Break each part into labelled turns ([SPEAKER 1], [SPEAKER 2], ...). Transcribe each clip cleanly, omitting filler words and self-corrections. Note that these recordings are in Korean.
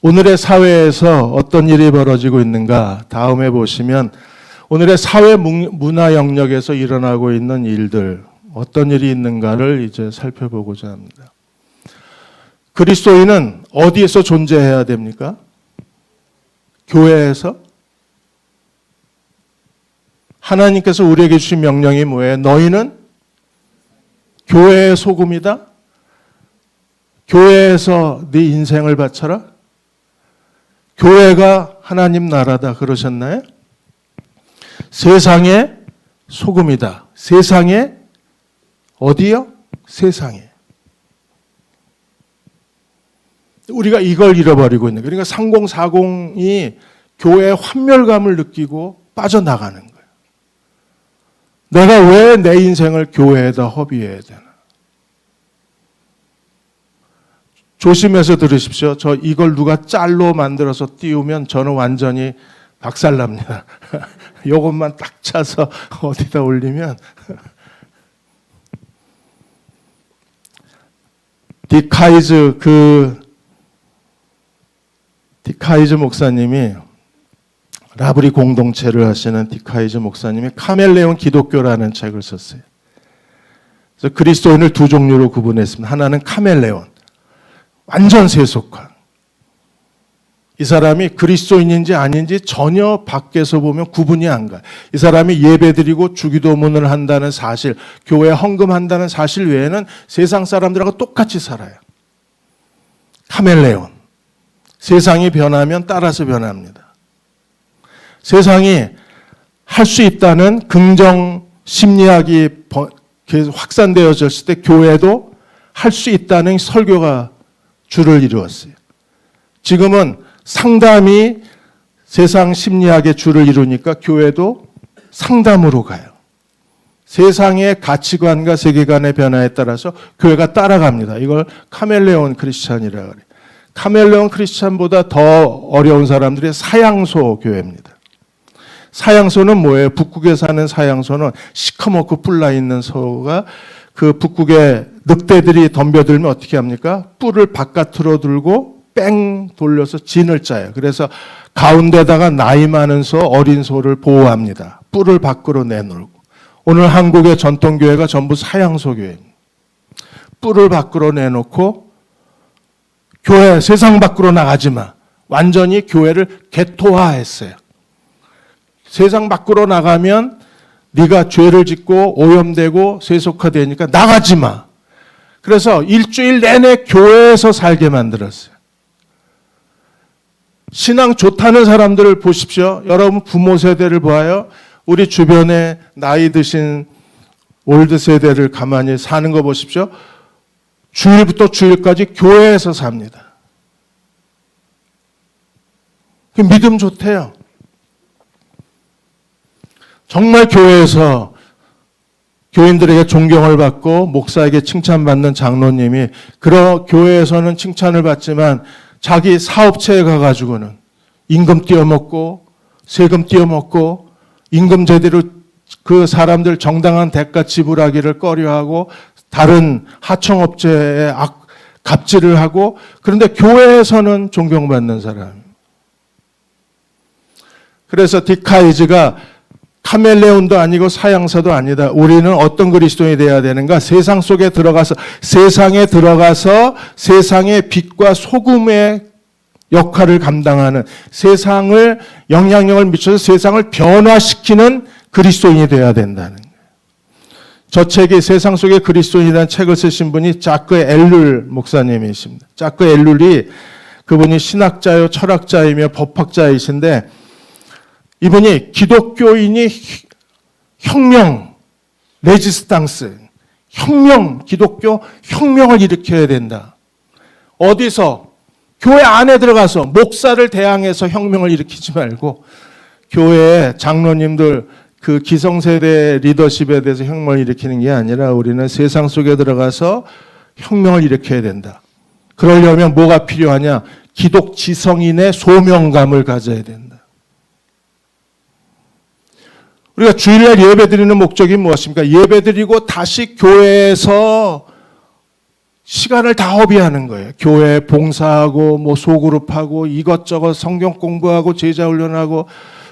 [SPEAKER 1] 오늘의 사회에서 어떤 일이 벌어지고 있는가 다음에 보시면 오늘의 사회 문화 영역에서 일어나고 있는 일들 어떤 일이 있는가를 이제 살펴보고자 합니다. 그리스도인은 어디에서 존재해야 됩니까? 교회에서? 하나님께서 우리에게 주신 명령이 뭐예요? 너희는 교회의 소금이다? 교회에서 네 인생을 바쳐라? 교회가 하나님 나라다 그러셨나요? 세상의 소금이다. 세상에 어디요? 세상에. 우리가 이걸 잃어버리고 있는 거예요. 그러니까 3040이 교회의 환멸감을 느끼고 빠져나가는 거예요. 내가 왜 내 인생을 교회에다 허비해야 되나? 조심해서 들으십시오. 저 이걸 누가 짤로 만들어서 띄우면 저는 완전히 박살납니다. 이것만 딱 차서 어디다 올리면 디카이즈 목사님이 라브리 공동체를 하시는 디카이즈 목사님이 카멜레온 기독교라는 책을 썼어요. 그래서 그리스도인을 두 종류로 구분했습니다. 하나는 카멜레온, 완전 세속화. 이 사람이 그리스도인인지 아닌지 전혀 밖에서 보면 구분이 안 가요. 이 사람이 예배드리고 주기도문을 한다는 사실, 교회에 헌금한다는 사실 외에는 세상 사람들하고 똑같이 살아요. 카멜레온. 세상이 변하면 따라서 변합니다. 세상이 할 수 있다는 긍정 심리학이 확산되어졌을 때 교회도 할 수 있다는 설교가 줄을 이루었어요. 지금은 상담이 세상 심리학의 줄을 이루니까 교회도 상담으로 가요. 세상의 가치관과 세계관의 변화에 따라서 교회가 따라갑니다. 이걸 카멜레온 크리스찬이라고 그래요. 카멜레온 크리스찬보다 더 어려운 사람들이 사양소 교회입니다. 사양소는 뭐예요? 북극에 사는 사양소는 시커멓고 뿔나 있는 소가 그 북극에 늑대들이 덤벼들면 어떻게 합니까? 뿔을 바깥으로 들고 뺑 돌려서 진을 짜요. 그래서 가운데다가 나이 많은 소, 어린 소를 보호합니다. 뿔을 밖으로 내놓고. 오늘 한국의 전통교회가 전부 사양소 교회입니다. 뿔을 밖으로 내놓고 교회 세상 밖으로 나가지 마. 완전히 교회를 개토화했어요. 세상 밖으로 나가면 네가 죄를 짓고 오염되고 세속화되니까 나가지 마. 그래서 일주일 내내 교회에서 살게 만들었어요. 신앙 좋다는 사람들을 보십시오. 여러분 부모 세대를 보아요. 우리 주변에 나이 드신 올드 세대를 가만히 사는 거 보십시오. 주일부터 주일까지 교회에서 삽니다. 믿음 좋대요. 정말 교회에서 교인들에게 존경을 받고 목사에게 칭찬받는 장로님이 그런 교회에서는 칭찬을 받지만 자기 사업체에 가가지고는 임금 띄어먹고 세금 띄어먹고 임금 제대로 그 사람들 정당한 대가 지불하기를 꺼려하고 다른 하청업체에 갑질을 하고 그런데 교회에서는 존경받는 사람. 그래서 디카이즈가 카멜레온도 아니고 사양사도 아니다. 우리는 어떤 그리스도인이 되어야 되는가? 세상 속에 들어가서 세상에 들어가서 세상의 빛과 소금의 역할을 감당하는 세상을 영향력을 미쳐서 세상을 변화시키는 그리스도인이 되어야 된다는 거예요. 저 책이 세상 속의 그리스도인이라는 책을 쓰신 분이 자크 엘룰 목사님이십니다. 자크 엘룰이 그분이 신학자요 철학자이며 법학자이신데 이분이 기독교인이 혁명, 레지스탕스, 혁명, 기독교 혁명을 일으켜야 된다. 어디서? 교회 안에 들어가서 목사를 대항해서 혁명을 일으키지 말고 교회의 장로님들 그 기성세대 리더십에 대해서 혁명을 일으키는 게 아니라 우리는 세상 속에 들어가서 혁명을 일으켜야 된다. 그러려면 뭐가 필요하냐? 기독 지성인의 소명감을 가져야 된다. 우리가 주일날 예배드리는 목적이 무엇입니까? 예배드리고 다시 교회에서 시간을 다 허비하는 거예요. 교회 봉사하고 뭐 소그룹하고 이것저것 성경 공부하고 제자 훈련하고,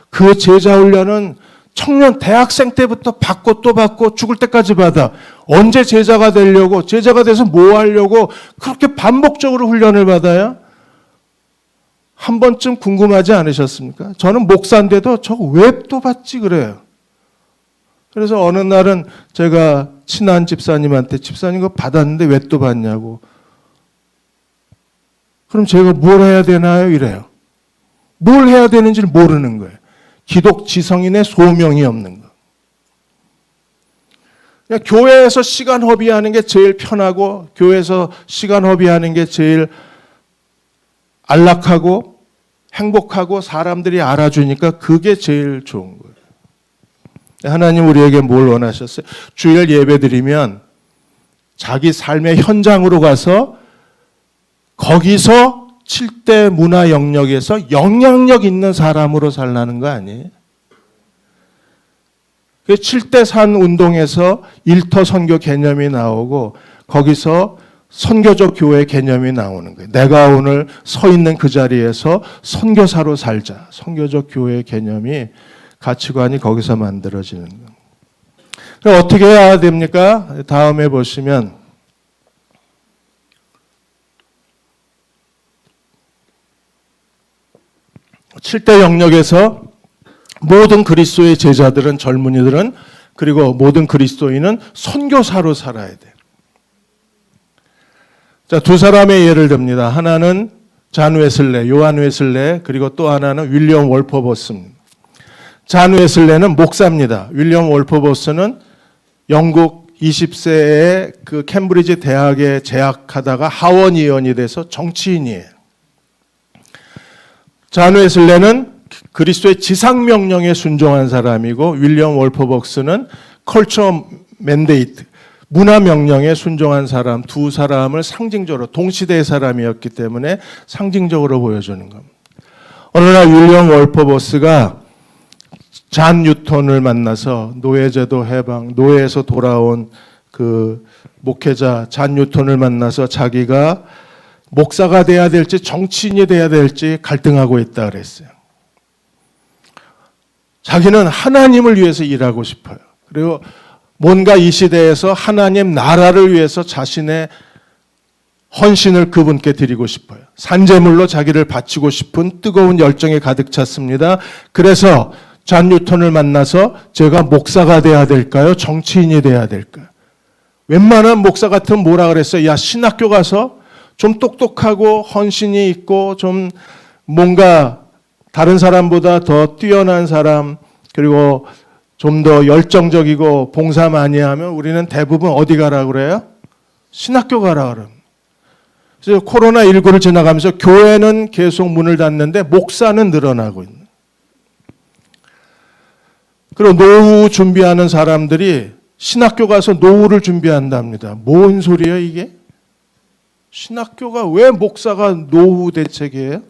[SPEAKER 1] 그 제자 훈련은 청년 대학생 때부터 받고 또 받고 죽을 때까지 받아. 언제 제자가 되려고, 제자가 돼서 뭐 하려고 그렇게 반복적으로 훈련을 받아요? 한 번쯤 궁금하지 않으셨습니까? 저는 목사인데도 저거 왜 또 받지 그래요. 그래서 어느 날은 제가 친한 집사님한테, 집사님 그거 받았는데 왜 또 받냐고. 그럼 제가 뭘 해야 되나요? 이래요. 뭘 해야 되는지를 모르는 거예요. 기독 지성인의 소명이 없는 거. 그냥 교회에서 시간 허비하는 게 제일 편하고, 교회에서 시간 허비하는 게 제일 안락하고 행복하고 사람들이 알아주니까 그게 제일 좋은 거예요. 하나님 우리에게 뭘 원하셨어요? 주일 예배 드리면 자기 삶의 현장으로 가서 거기서 7대 문화 영역에서 영향력 있는 사람으로 살라는 거 아니에요? 그 7대 산 운동에서 일터 선교 개념이 나오고, 거기서 선교적 교회 개념이 나오는 거예요. 내가 오늘 서 있는 그 자리에서 선교사로 살자. 선교적 교회 개념이, 가치관이 거기서 만들어지는 거예요. 그럼 어떻게 해야 됩니까? 다음에 보시면 칠대 영역에서 모든 그리스도의 제자들은, 젊은이들은, 그리고 모든 그리스도인은 선교사로 살아야 돼요. 자, 두 사람의 예를 듭니다. 하나는 잔 웨슬레, 요한 웨슬레, 그리고 또 하나는 윌리엄 월퍼버스입니다. 잔 웨슬레는 목사입니다. 윌리엄 월퍼버스는 영국 20세에 그 캠브리지 대학에 재학하다가 하원의원이 돼서 정치인이에요. 잔 웨슬레는 그리스도의 지상명령에 순종한 사람이고, 윌리엄 월퍼벅스는 컬처 맨데이트, 문화명령에 순종한 사람, 두 사람을 상징적으로, 동시대의 사람이었기 때문에 상징적으로 보여주는 겁니다. 어느 날 윌리엄 월퍼버스가 잔 뉴턴을 만나서 노예제도 해방, 노예에서 돌아온 그 목회자 잔 뉴턴을 만나서 자기가 목사가 돼야 될지 정치인이 돼야 될지 갈등하고 있다 그랬어요. 자기는 하나님을 위해서 일하고 싶어요. 그리고 뭔가 이 시대에서 하나님 나라를 위해서 자신의 헌신을 그분께 드리고 싶어요. 산제물로 자기를 바치고 싶은 뜨거운 열정이 가득 찼습니다. 그래서 잔 뉴턴을 만나서 제가 목사가 돼야 될까요? 정치인이 돼야 될까요? 웬만한 목사 같으면 뭐라 그랬어요? 야, 신학교 가서 좀 똑똑하고 헌신이 있고 좀 뭔가 다른 사람보다 더 뛰어난 사람, 그리고 좀 더 열정적이고 봉사 많이 하면 우리는 대부분 어디 가라 그래요? 신학교 가라 그래요. 그래서 코로나19를 지나가면서 교회는 계속 문을 닫는데 목사는 늘어나고 있는. 그리고 노후 준비하는 사람들이 신학교 가서 노후를 준비한답니다. 뭔 소리예요 이게? 신학교가 왜 목사가 노후 대책이에요?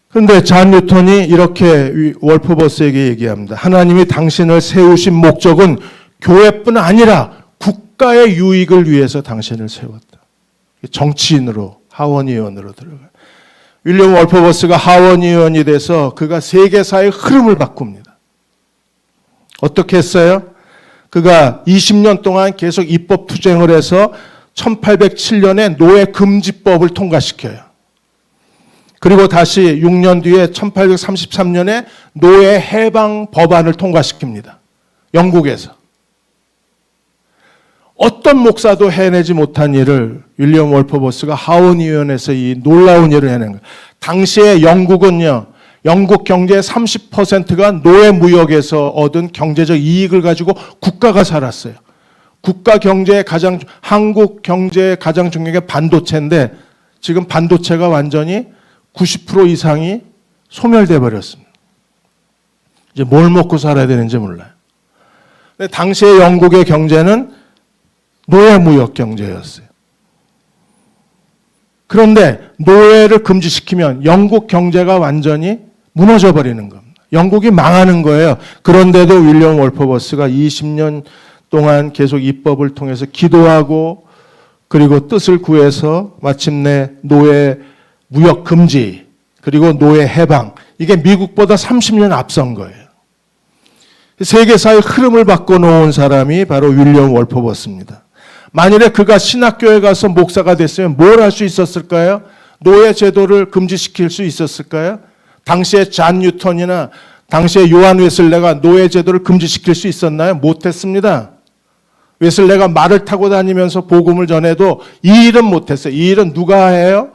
[SPEAKER 1] 그런데 잔 뉴턴이 이렇게 월퍼버스에게 얘기합니다. 하나님이 당신을 세우신 목적은 교회뿐 아니라 국가의 유익을 위해서 당신을 세웠다. 정치인으로, 하원의원으로 들어가요. 윌리엄 월퍼버스가 하원의원이 돼서 그가 세계사의 흐름을 바꿉니다. 어떻게 했어요? 그가 20년 동안 계속 입법 투쟁을 해서 1807년에 노예금지법을 통과시켜요. 그리고 다시 6년 뒤에 1833년에 노예 해방 법안을 통과시킵니다. 영국에서. 어떤 목사도 해내지 못한 일을 윌리엄 월퍼버스가 하원의원에서 이 놀라운 일을 해낸 거예요. 당시에 영국은요, 영국 경제의 30%가 노예 무역에서 얻은 경제적 이익을 가지고 국가가 살았어요. 국가 경제의 한국 경제의 가장 중요한 게 반도체인데, 지금 반도체가 완전히 90% 이상이 소멸돼 버렸습니다. 이제 뭘 먹고 살아야 되는지 몰라요. 근데 당시의 영국의 경제는 노예 무역 경제였어요. 그런데 노예를 금지시키면 영국 경제가 완전히 무너져 버리는 겁니다. 영국이 망하는 거예요. 그런데도 윌리엄 월퍼버스가 20년 동안 계속 입법을 통해서 기도하고 그리고 뜻을 구해서 마침내 노예 무역 금지 그리고 노예 해방, 이게 미국보다 30년 앞선 거예요. 세계사의 흐름을 바꿔놓은 사람이 바로 윌리엄 월퍼버스입니다. 만일에 그가 신학교에 가서 목사가 됐으면 뭘 할 수 있었을까요? 노예 제도를 금지시킬 수 있었을까요? 당시에 잔 뉴턴이나 당시에 요한 웨슬레가 노예 제도를 금지시킬 수 있었나요? 못했습니다. 웨슬레가 말을 타고 다니면서 복음을 전해도 이 일은 못했어요. 이 일은 누가 해요?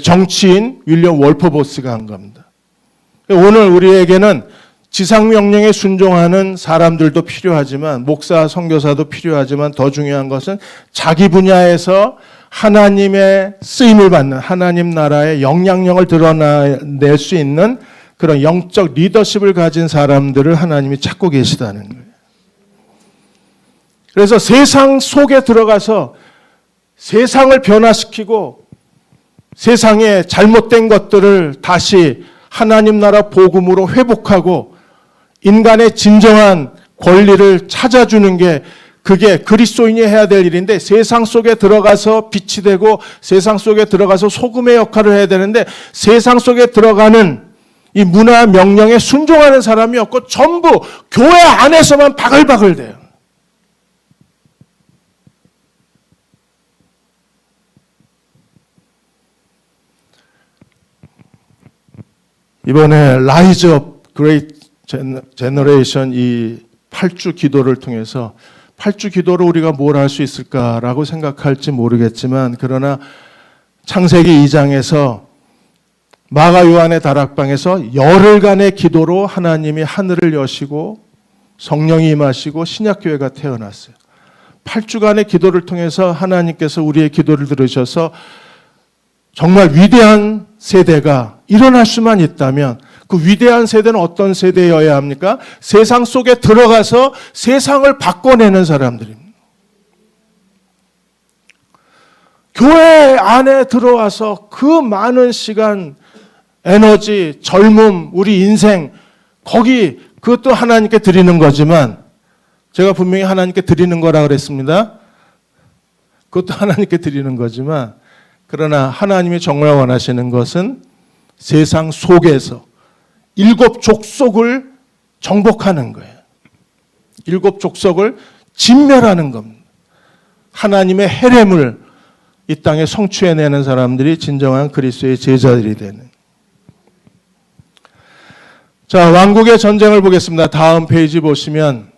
[SPEAKER 1] 정치인 윌리엄 월퍼버스가 한 겁니다. 오늘 우리에게는 지상명령에 순종하는 사람들도 필요하지만 목사, 선교사도 필요하지만 더 중요한 것은 자기 분야에서 하나님의 쓰임을 받는 하나님 나라의 영향력을 드러낼 수 있는 그런 영적 리더십을 가진 사람들을 하나님이 찾고 계시다는 거예요. 그래서 세상 속에 들어가서 세상을 변화시키고 세상의 잘못된 것들을 다시 하나님 나라 복음으로 회복하고 인간의 진정한 권리를 찾아주는 게 그게 그리스도인이 해야 될 일인데 세상 속에 들어가서 빛이 되고 세상 속에 들어가서 소금의 역할을 해야 되는데 세상 속에 들어가는 이 문화 명령에 순종하는 사람이 없고 전부 교회 안에서만 바글바글 돼요. 이번에 Rise of Great Generation 이 8주 기도를 통해서 8주 기도로 우리가 뭘 할 수 있을까라고 생각할지 모르겠지만 그러나 창세기 2장에서 마가 요한의 다락방에서 열흘간의 기도로 하나님이 하늘을 여시고 성령이 임하시고 신약교회가 태어났어요. 8주간의 기도를 통해서 하나님께서 우리의 기도를 들으셔서 정말 위대한 세대가 일어날 수만 있다면 그 위대한 세대는 어떤 세대여야 합니까? 세상 속에 들어가서 세상을 바꿔내는 사람들입니다. 교회 안에 들어와서 그 많은 시간, 에너지, 젊음, 우리 인생 거기 그것도 하나님께 드리는 거지만 제가 분명히 하나님께 드리는 거라 그랬습니다. 그것도 하나님께 드리는 거지만 그러나 하나님이 정말 원하시는 것은 세상 속에서 7 족속을 정복하는 거예요. 7 족속을 진멸하는 겁니다. 하나님의 헤렘을 이 땅에 성취해내는 사람들이 진정한 그리스도의 제자들이 되는. 자, 왕국의 전쟁을 보겠습니다. 다음 페이지 보시면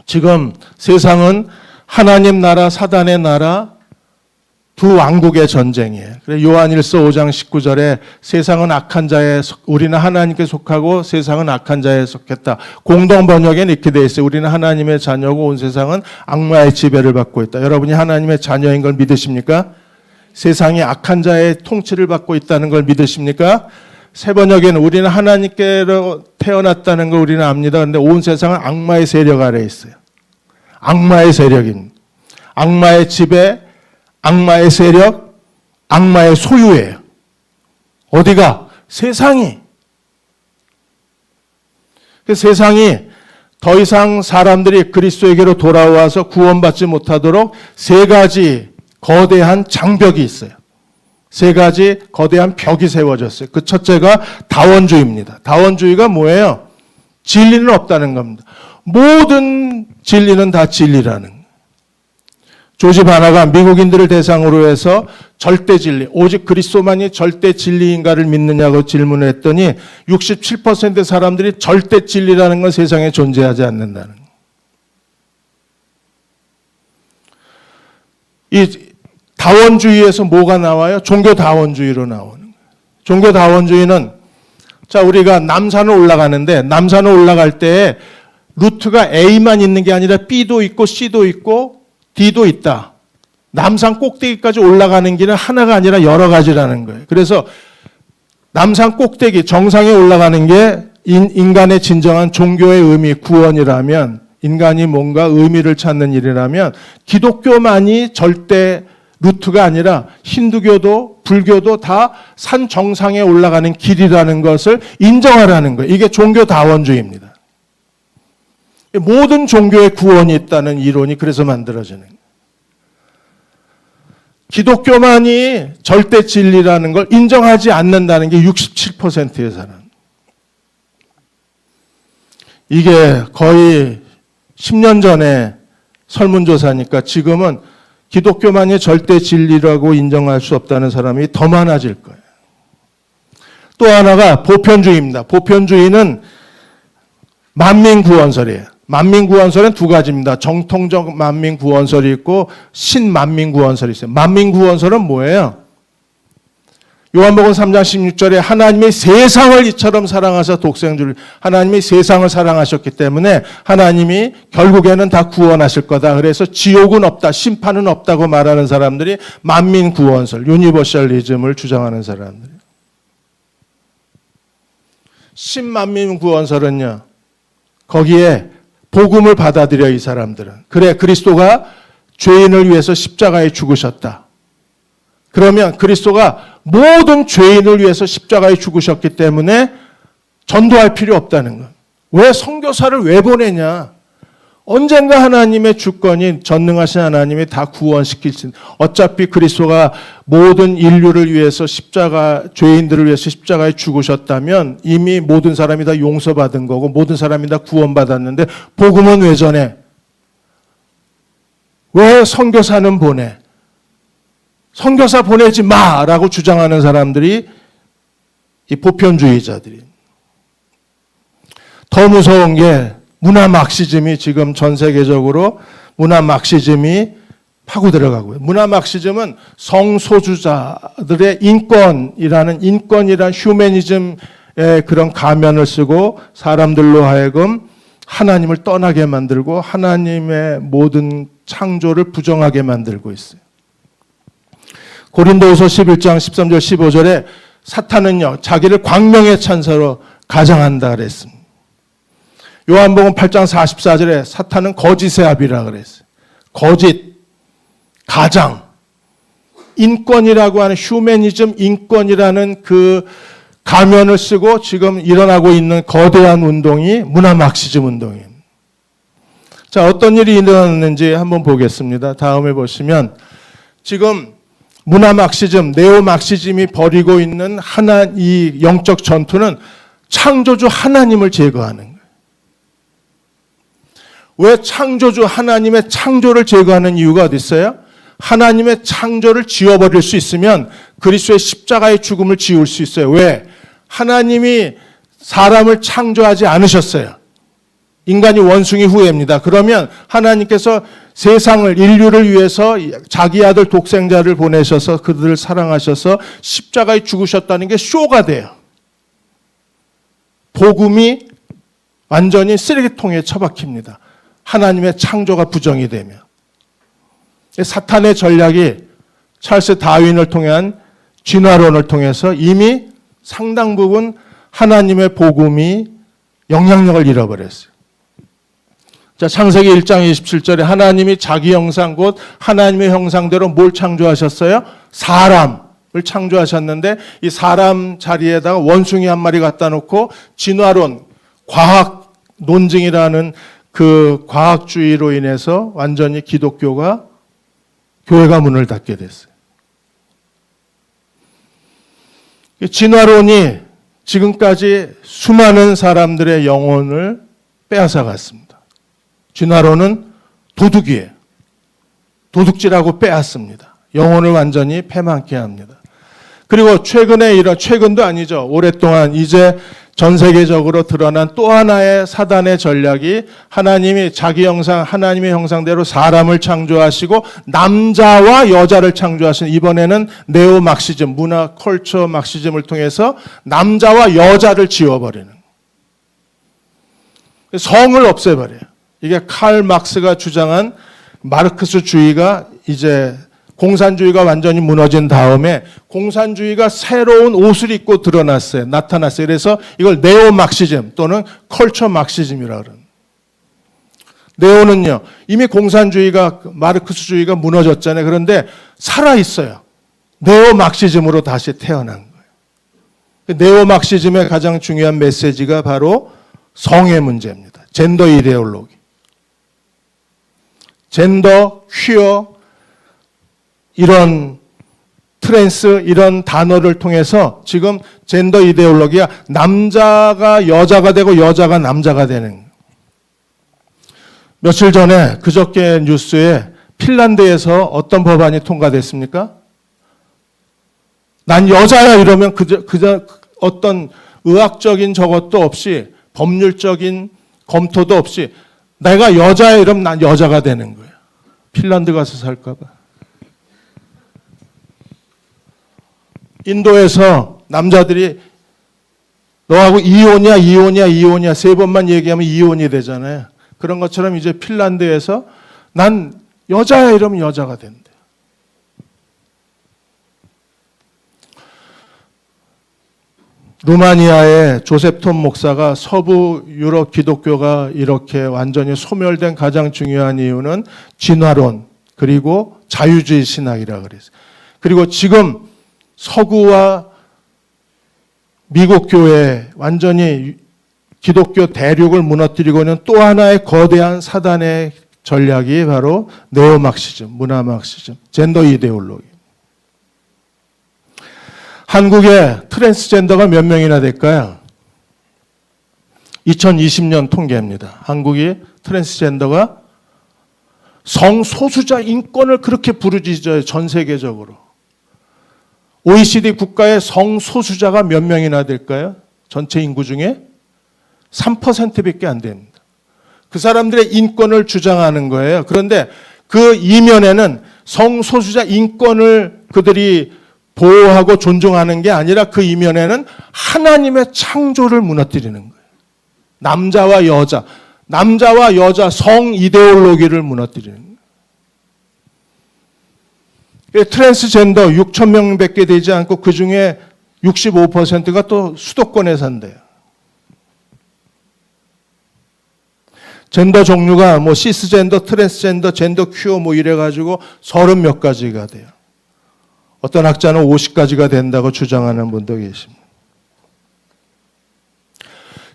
[SPEAKER 1] 지금 세상은 하나님 나라, 사단의 나라, 두 왕국의 전쟁이에요. 요한일서 5장 19절에 세상은 악한 자에 우리는 하나님께 속하고 세상은 악한 자에 속했다. 공동 번역에는 이렇게 되어 있어요. 우리는 하나님의 자녀고 온 세상은 악마의 지배를 받고 있다. 여러분이 하나님의 자녀인 걸 믿으십니까? 세상이 악한 자의 통치를 받고 있다는 걸 믿으십니까? 새 번역에는 우리는 하나님께로 태어났다는 걸 우리는 압니다. 그런데 온 세상은 악마의 세력 아래에 있어요. 악마의 세력입니다. 악마의 지배, 악마의 세력, 악마의 소유예요. 어디가? 세상이. 세상이 더 이상 사람들이 그리스도에게로 돌아와서 구원받지 못하도록 3가지 거대한 장벽이 있어요. 3가지 거대한 벽이 세워졌어요. 그 첫째가 다원주의입니다. 다원주의가 뭐예요? 진리는 없다는 겁니다. 모든 진리는 다 진리라는 거예요. 조지 바나가 미국인들을 대상으로 해서 절대 진리, 오직 그리스도만이 절대 진리인가를 믿느냐고 질문을 했더니 67%의 사람들이 절대 진리라는 건 세상에 존재하지 않는다는 거예요. 이 다원주의에서 뭐가 나와요? 종교다원주의로 나오는 거예요. 종교다원주의는 자, 우리가 남산을 올라가는데 남산을 올라갈 때 루트가 A만 있는 게 아니라 B도 있고 C도 있고 D도 있다. 남산 꼭대기까지 올라가는 길은 하나가 아니라 여러 가지라는 거예요. 그래서 남산 꼭대기 정상에 올라가는 게 인간의 진정한 종교의 의미, 구원이라면 인간이 뭔가 의미를 찾는 일이라면 기독교만이 절대 루트가 아니라 힌두교도 불교도 다 산 정상에 올라가는 길이라는 것을 인정하라는 거예요. 이게 종교다원주의입니다. 모든 종교에 구원이 있다는 이론이 그래서 만들어지는 거예요. 기독교만이 절대 진리라는 걸 인정하지 않는다는 게 67%의 사람. 이게 거의 10년 전에 설문조사니까 지금은 기독교만이 절대 진리라고 인정할 수 없다는 사람이 더 많아질 거예요. 또 하나가 보편주의입니다. 보편주의는 만민구원설이에요. 만민구원설은 두 가지입니다. 정통적 만민구원설이 있고 신만민구원설이 있어요. 만민구원설은 뭐예요? 요한복음 3장 16절에 하나님이 세상을 이처럼 사랑하사 독생주를, 하나님이 세상을 사랑하셨기 때문에 하나님이 결국에는 다 구원하실 거다. 그래서 지옥은 없다, 심판은 없다고 말하는 사람들이 만민구원설, 유니버셜리즘을 주장하는 사람들이에요. 신만민구원설은요, 거기에 복음을 받아들여 이 사람들은. 그래, 그리스도가 죄인을 위해서 십자가에 죽으셨다. 그러면 그리스도가 모든 죄인을 위해서 십자가에 죽으셨기 때문에 전도할 필요 없다는 것. 왜 선교사를 왜 보내냐? 언젠가 하나님의 주권이, 전능하신 하나님이 다 구원시키신, 어차피 그리스도가 모든 인류를 위해서 죄인들을 위해서 십자가에 죽으셨다면 이미 모든 사람이 다 용서받은 거고 모든 사람이 다 구원받았는데 복음은 왜 전해? 왜 선교사는 보내? 선교사 보내지 마라고 주장하는 사람들이 이 보편주의자들이. 더 무서운 게 문화 막시즘이 지금 전 세계적으로 문화 막시즘이 파고 들어가고요. 문화 막시즘은 성소수자들의 인권이라는 휴머니즘의 그런 가면을 쓰고 사람들로 하여금 하나님을 떠나게 만들고 하나님의 모든 창조를 부정하게 만들고 있어요. 고린도후서 11장 13절 15절에 사탄은요, 자기를 광명의 천사로 가장한다 그랬습니다. 요한복음 8장 44절에 사탄은 거짓의 아비라 그랬어요. 거짓, 가장, 인권이라고 하는 휴머니즘, 인권이라는 그 가면을 쓰고 지금 일어나고 있는 거대한 운동이 문화 막시즘 운동입니다. 자, 어떤 일이 일어났는지 한번 보겠습니다. 다음에 보시면 지금 문화 막시즘, 네오 막시즘이 벌이고 있는 이 영적 전투는 창조주 하나님을 제거하는 거예요. 왜 창조주 하나님의 창조를 제거하는 이유가 어디 있어요? 하나님의 창조를 지워버릴 수 있으면 그리스도의 십자가의 죽음을 지울 수 있어요. 왜? 하나님이 사람을 창조하지 않으셨어요. 인간이 원숭이 후예입니다. 그러면 하나님께서 세상을, 인류를 위해서 자기 아들 독생자를 보내셔서 그들을 사랑하셔서 십자가에 죽으셨다는 게 쇼가 돼요. 복음이 완전히 쓰레기통에 처박힙니다. 하나님의 창조가 부정이 되면. 사탄의 전략이 찰스 다윈을 통한 진화론을 통해서 이미 상당 부분 하나님의 복음이 영향력을 잃어버렸어요. 자, 창세기 1장 27절에 하나님이 자기 형상 곧 하나님의 형상대로 뭘 창조하셨어요? 사람을 창조하셨는데 이 사람 자리에다가 원숭이 한 마리 갖다 놓고 진화론, 과학 논증이라는 그 과학주의로 인해서 완전히 교회가 문을 닫게 됐어요. 진화론이 지금까지 수많은 사람들의 영혼을 빼앗아 갔습니다. 진화론은 도둑이에요. 도둑질하고 빼앗습니다. 영혼을 완전히 패망케 합니다. 그리고 최근도 아니죠. 오랫동안 이제 전 세계적으로 드러난 또 하나의 사단의 전략이 하나님이 자기 형상, 하나님의 형상대로 사람을 창조하시고 남자와 여자를 창조하신, 이번에는 네오 막시즘, 문화 컬처 막시즘을 통해서 남자와 여자를 지워버리는, 성을 없애버려요. 이게 칼 막스가 주장한 마르크스주의가 이제 공산주의가 완전히 무너진 다음에 공산주의가 새로운 옷을 입고 나타났어요. 그래서 이걸 네오 막시즘 또는 컬처 막시즘이라고 그러는. 네오는요, 이미 공산주의가, 마르크스주의가 무너졌잖아요. 그런데 살아있어요. 네오 막시즘으로 다시 태어난 거예요. 네오 막시즘의 가장 중요한 메시지가 바로 성의 문제입니다. 젠더 이데올로기. 젠더, 퀴어, 이런 트랜스, 이런 단어를 통해서 지금 젠더 이데올로기가 남자가 여자가 되고 여자가 남자가 되는 거예요. 며칠 전에 그저께 뉴스에 핀란드에서 어떤 법안이 통과됐습니까? 난 여자야 이러면 그저 어떤 의학적인 저것도 없이 법률적인 검토도 없이 내가 여자야 이러면 난 여자가 되는 거예요. 핀란드 가서 살까 봐. 인도에서 남자들이 너하고 이혼이야 세 번만 얘기하면 이혼이 되잖아요. 그런 것처럼 이제 핀란드에서 난 여자야 이러면 여자가 된대. 루마니아의 조셉 톰 목사가 서부 유럽 기독교가 이렇게 완전히 소멸된 가장 중요한 이유는 진화론 그리고 자유주의 신학이라 그랬어요. 그리고 지금 서구와 미국 교회 완전히 기독교 대륙을 무너뜨리고 있는 또 하나의 거대한 사단의 전략이 바로 네오막시즘, 문화막시즘, 젠더 이데올로기. 한국에 트랜스젠더가 몇 명이나 될까요? 2020년 통계입니다. 한국이 트랜스젠더가 성소수자 인권을 그렇게 부르짖어요. 전 세계적으로. OECD 국가의 성소수자가 몇 명이나 될까요? 전체 인구 중에 3%밖에 안 됩니다. 그 사람들의 인권을 주장하는 거예요. 그런데 그 이면에는 성소수자 인권을 그들이 보호하고 존중하는 게 아니라 그 이면에는 하나님의 창조를 무너뜨리는 거예요. 남자와 여자 성 이데올로기를 무너뜨리는 거예요. 트랜스젠더 6천 명밖에 되지 않고 그중에 65%가 또 수도권에 산대요. 젠더 종류가 뭐 시스젠더, 트랜스젠더, 젠더 큐어 뭐 이래가지고 30 몇 가지가 돼요. 어떤 학자는 50가지가 된다고 주장하는 분도 계십니다.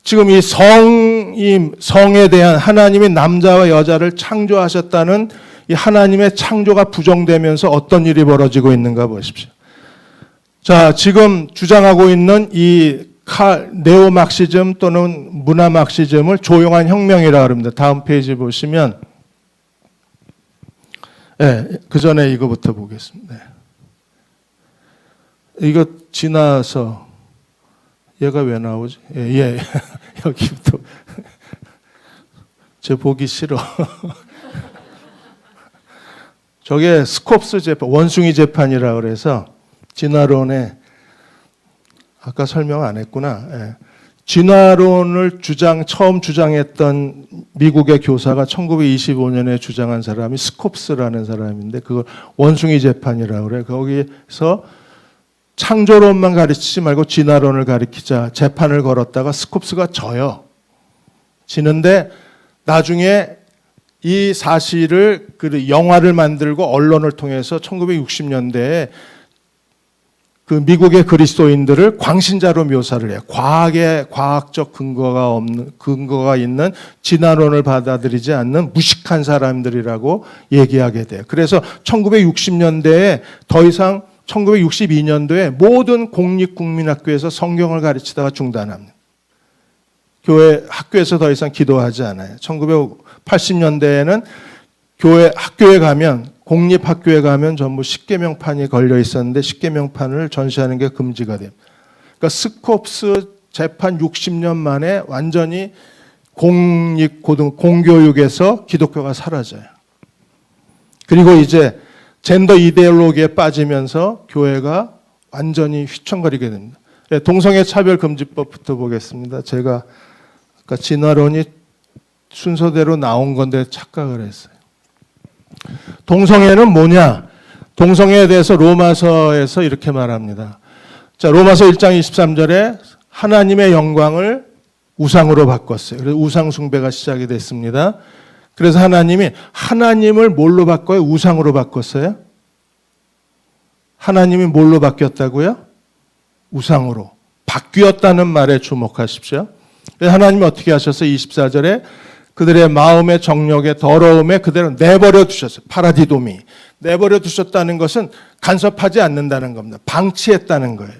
[SPEAKER 1] 지금 이 성에 대한 하나님이 남자와 여자를 창조하셨다는 이 하나님의 창조가 부정되면서 어떤 일이 벌어지고 있는가 보십시오. 자, 지금 주장하고 있는 이 네오막시즘 또는 문화막시즘을 조용한 혁명이라고 합니다. 다음 페이지 보시면, 네, 그 전에 이거부터 보겠습니다. 네. 이거 지나서 얘가 왜 나오지? 예. 여기부터 제 보기 싫어. 저게 스콥스 재판, 원숭이 재판이라 그래서 진화론에 아까 설명 안 했구나. 예. 진화론을 처음 주장했던 미국의 교사가 1925년에 주장한 사람이 스콥스라는 사람인데 그걸 원숭이 재판이라고 그래요. 거기서 창조론만 가르치지 말고 진화론을 가르치자 재판을 걸었다가 스콥스가 져요. 지는데 나중에 이 사실을 그 영화를 만들고 언론을 통해서 1960년대에 그 미국의 그리스도인들을 광신자로 묘사를 해요. 과학적 근거가 있는 진화론을 받아들이지 않는 무식한 사람들이라고 얘기하게 돼요. 그래서 1960년대에 더 이상 1962년도에 모든 공립국민학교에서 성경을 가르치다가 중단합니다. 학교에서 더 이상 기도하지 않아요. 1980년대에는 학교에 가면, 공립학교에 가면 전부 십계명판이 걸려 있었는데 십계명판을 전시하는 게 금지가 됩니다. 그러니까 스콥스 재판 60년 만에 완전히 공교육에서 기독교가 사라져요. 그리고 이제 젠더 이데올로기에 빠지면서 교회가 완전히 휘청거리게 됩니다. 동성애 차별금지법부터 보겠습니다. 제가 아까 진화론이 순서대로 나온 건데 착각을 했어요. 동성애는 뭐냐? 동성애에 대해서 로마서에서 이렇게 말합니다. 자, 로마서 1장 23절에 하나님의 영광을 우상으로 바꿨어요. 그래서 우상 숭배가 시작이 됐습니다. 그래서 하나님이 하나님을 뭘로 바꿔요? 우상으로 바꿨어요? 하나님이 뭘로 바뀌었다고요? 우상으로. 바뀌었다는 말에 주목하십시오. 하나님이 어떻게 하셨어요? 24절에 그들의 마음의 정욕의 더러움에 그대로 내버려 두셨어요. 파라디도미. 내버려 두셨다는 것은 간섭하지 않는다는 겁니다. 방치했다는 거예요.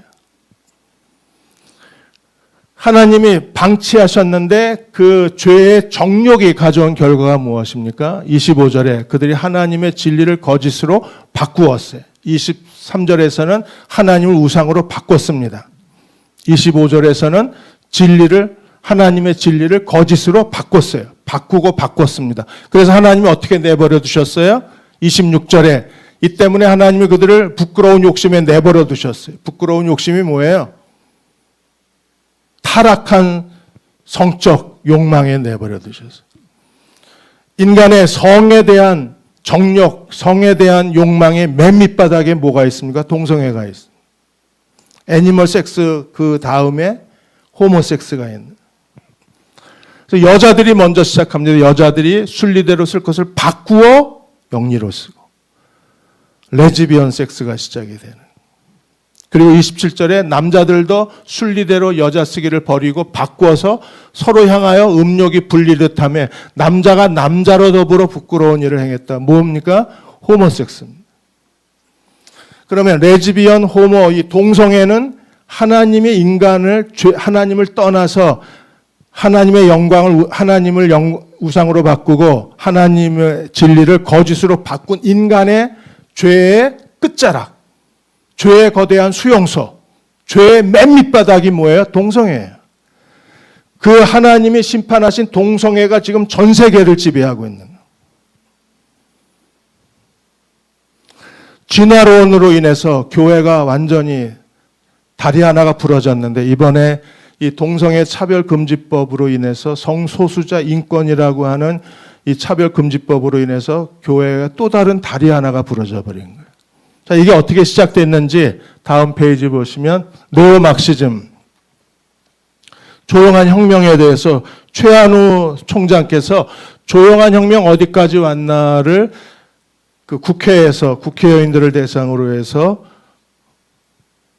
[SPEAKER 1] 하나님이 방치하셨는데 그 죄의 정욕이 가져온 결과가 무엇입니까? 25절에 그들이 하나님의 진리를 거짓으로 바꾸었어요. 23절에서는 하나님을 우상으로 바꿨습니다. 25절에서는 하나님의 진리를 거짓으로 바꿨어요. 바꾸고 바꿨습니다. 그래서 하나님이 어떻게 내버려 두셨어요? 26절에 이 때문에 하나님이 그들을 부끄러운 욕심에 내버려 두셨어요. 부끄러운 욕심이 뭐예요? 타락한 성적 욕망에 내버려 두셨어요. 인간의 성에 대한 정욕, 성에 대한 욕망의 맨 밑바닥에 뭐가 있습니까? 동성애가 있습니다. 애니멀 섹스 그 다음에 호모섹스가 있는. 그래서 여자들이 먼저 시작합니다. 여자들이 순리대로 쓸 것을 바꾸어 영리로 쓰고 레즈비언 섹스가 시작이 되는. 그리고 27절에 남자들도 순리대로 여자 쓰기를 버리고 바꾸어서 서로 향하여 음욕이 불리듯 하며 남자가 남자로 더불어 부끄러운 일을 행했다. 뭡니까? 호모섹스입니다. 그러면 레즈비언, 호모, 이 동성애는 하나님의 하나님을 떠나서 하나님의 영광을 하나님을 우상으로 바꾸고 하나님의 진리를 거짓으로 바꾼 인간의 죄의 끝자락, 죄의 거대한 수용소, 죄의 맨 밑바닥이 뭐예요? 동성애예요. 그 하나님이 심판하신 동성애가 지금 전 세계를 지배하고 있는 거예요. 진화론으로 인해서 교회가 완전히 다리 하나가 부러졌는데 이번에 이 동성애 차별금지법으로 인해서 성소수자 인권이라고 하는 이 차별금지법으로 인해서 교회가 또 다른 다리 하나가 부러져 버린 거예요. 자, 이게 어떻게 시작됐는지 다음 페이지 보시면 네오막시즘, 조용한 혁명에 대해서 최한우 총장께서 조용한 혁명 어디까지 왔나를 그 국회에서 국회의원들을 대상으로 해서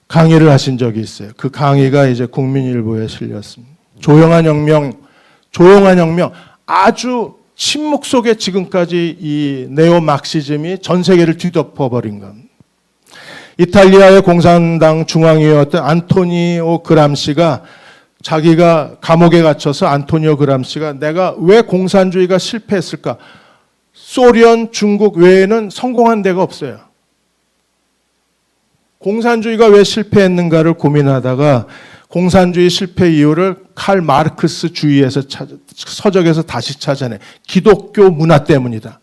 [SPEAKER 1] 강의를 하신 적이 있어요. 그 강의가 이제 국민일보에 실렸습니다. 조용한 혁명 아주 침묵 속에 지금까지 이 네오막시즘이 전 세계를 뒤덮어버린 겁니다. 이탈리아의 공산당 중앙위원이었던 안토니오 그람시가 자기가 감옥에 갇혀서 안토니오 그람시가 내가 왜 공산주의가 실패했을까? 소련, 중국 외에는 성공한 데가 없어요. 공산주의가 왜 실패했는가를 고민하다가 공산주의 실패 이유를 칼 마르크스 주의에서 서적에서 다시 찾아내. 기독교 문화 때문이다.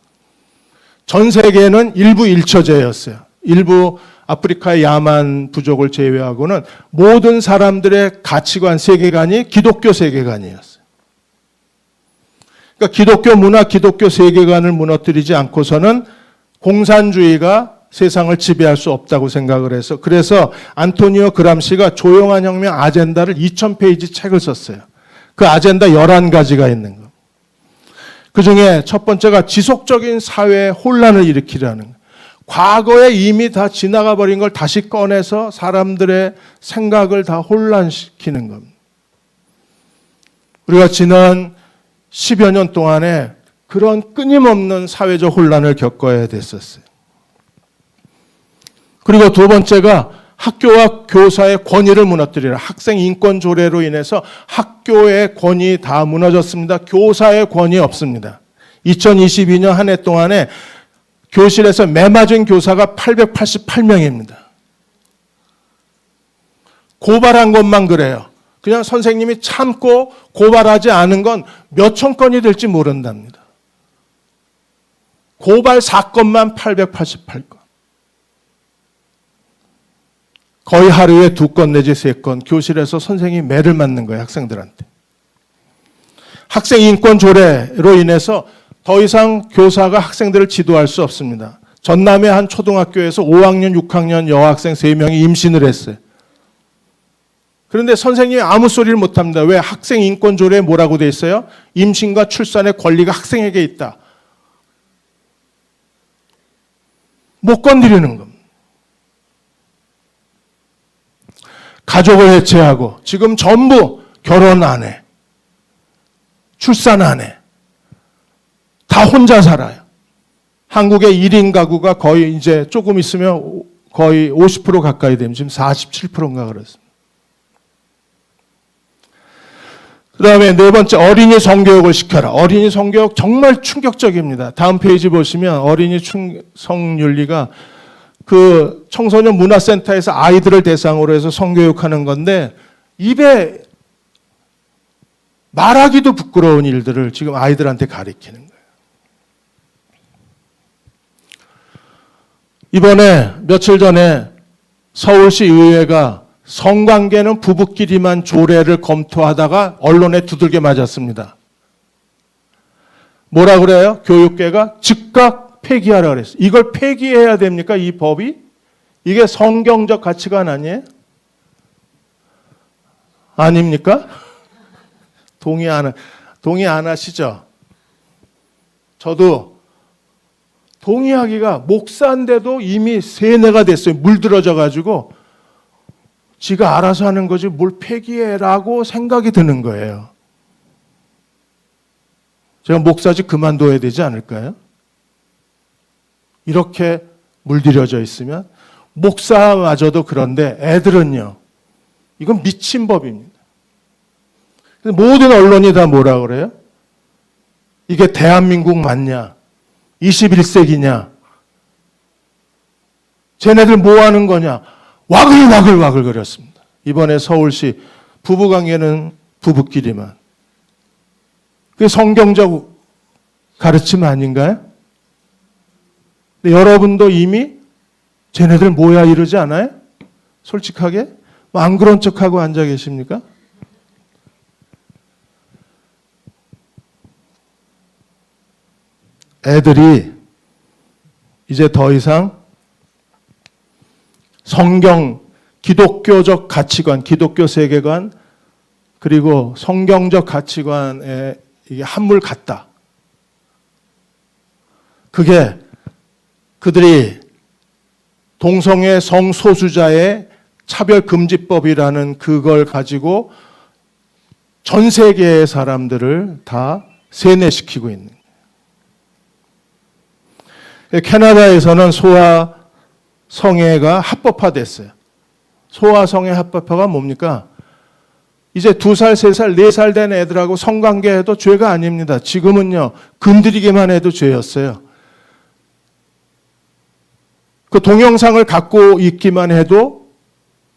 [SPEAKER 1] 전 세계는 일부 일처제였어요. 일부 아프리카의 야만 부족을 제외하고는 모든 사람들의 가치관, 세계관이 기독교 세계관이었어요. 그러니까 기독교 문화, 기독교 세계관을 무너뜨리지 않고서는 공산주의가 세상을 지배할 수 없다고 생각을 해서 그래서 안토니오 그람시가 조용한 혁명 아젠다를 2000페이지 책을 썼어요. 그 아젠다 11가지가 있는 거. 그중에 첫 번째가 지속적인 사회 혼란을 일으키려는 거. 과거에 이미 다 지나가 버린 걸 다시 꺼내서 사람들의 생각을 다 혼란시키는 겁니다. 우리가 지난 10여 년 동안에 그런 끊임없는 사회적 혼란을 겪어야 됐었어요. 그리고 두 번째가 학교와 교사의 권위를 무너뜨리라. 학생 인권 조례로 인해서 학교의 권위 다 무너졌습니다. 교사의 권위 없습니다. 2022년 한 해 동안에 교실에서 매맞은 교사가 888명입니다. 고발한 것만 그래요. 그냥 선생님이 참고 고발하지 않은 건 몇천 건이 될지 모른답니다. 고발 사건만 888건. 거의 하루에 2건 내지 3건 교실에서 선생님이 매를 맞는 거예요, 학생들한테. 학생 인권 조례로 인해서 더 이상 교사가 학생들을 지도할 수 없습니다. 전남의 한 초등학교에서 5학년, 6학년 여학생 3명이 임신을 했어요. 그런데 선생님이 아무 소리를 못합니다. 왜? 학생 인권 조례에 뭐라고 돼 있어요? 임신과 출산의 권리가 학생에게 있다. 못 건드리는 겁니다. 가족을 해체하고 지금 전부 결혼 안 해. 출산 안 해. 다 혼자 살아요. 한국의 1인 가구가 거의 이제 조금 있으면 거의 50% 가까이 되면 지금 47%인가 그렇습니다. 그 다음에 네 번째, 어린이 성교육을 시켜라. 어린이 성교육 정말 충격적입니다. 다음 페이지 보시면 어린이 성윤리가 그 청소년 문화센터에서 아이들을 대상으로 해서 성교육하는 건데 입에 말하기도 부끄러운 일들을 지금 아이들한테 가르치는 거예요. 이번에 며칠 전에 서울시 의회가 성관계는 부부끼리만 조례를 검토하다가 언론에 두들겨 맞았습니다. 뭐라 그래요? 교육계가 즉각 폐기하라 그랬어요. 이걸 폐기해야 됩니까? 이 법이? 이게 성경적 가치관 아니에요? 아닙니까? 동의 안 하시죠? 저도 동의하기가 목사인데도 이미 세뇌가 됐어요. 물들어져 가지고 지가 알아서 하는 거지 뭘 폐기해라고 생각이 드는 거예요. 제가 목사직 그만둬야 되지 않을까요? 이렇게 물들여져 있으면 목사마저도 그런데 애들은요. 이건 미친 법입니다. 모든 언론이 다 뭐라 그래요? 이게 대한민국 맞냐? 21세기냐? 쟤네들 뭐 하는 거냐? 와글와글 거렸습니다. 이번에 서울시 부부관계는 부부끼리만. 그게 성경적 가르침 아닌가요? 근데 여러분도 이미 쟤네들 뭐야 이러지 않아요? 솔직하게? 안 그런 척하고 앉아 계십니까? 애들이 이제 더 이상 성경, 기독교적 가치관, 기독교 세계관, 그리고 성경적 가치관에 이게 한물 같다. 그게 그들이 동성애 성소수자의 차별금지법이라는 그걸 가지고 전 세계의 사람들을 다 세뇌시키고 있는 거예요. 캐나다에서는 소아성애가 합법화됐어요. 소아성애 합법화가 뭡니까? 이제 2살, 3살, 4살 된 애들하고 성관계해도 죄가 아닙니다. 지금은요, 건드리기만 해도 죄였어요. 그 동영상을 갖고 있기만 해도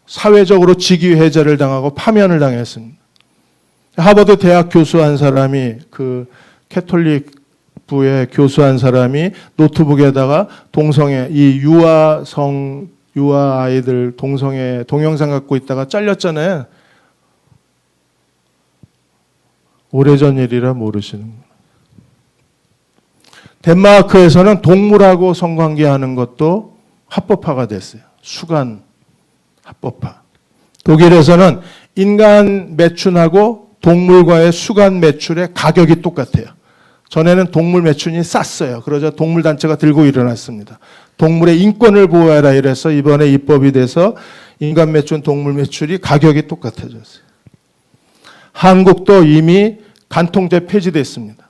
[SPEAKER 1] 사회적으로 직위해제를 당하고 파면을 당했습니다. 하버드 대학 교수한 사람이 그 캐톨릭 부의 교수한 사람이 노트북에다가 동성애, 이 유아 아이들 동성애 동영상 갖고 있다가 잘렸잖아요. 오래전 일이라 모르시는구나. 덴마크에서는 동물하고 성관계하는 것도 합법화가 됐어요. 수간 합법화. 독일에서는 인간 매춘하고 동물과의 수간 매출의 가격이 똑같아요. 전에는 동물 매춘이 쌌어요. 그러자 동물단체가 들고 일어났습니다. 동물의 인권을 보호해라 이래서 이번에 입법이 돼서 인간 매춘, 동물 매출이 가격이 똑같아졌어요. 한국도 이미 간통죄 폐지됐습니다.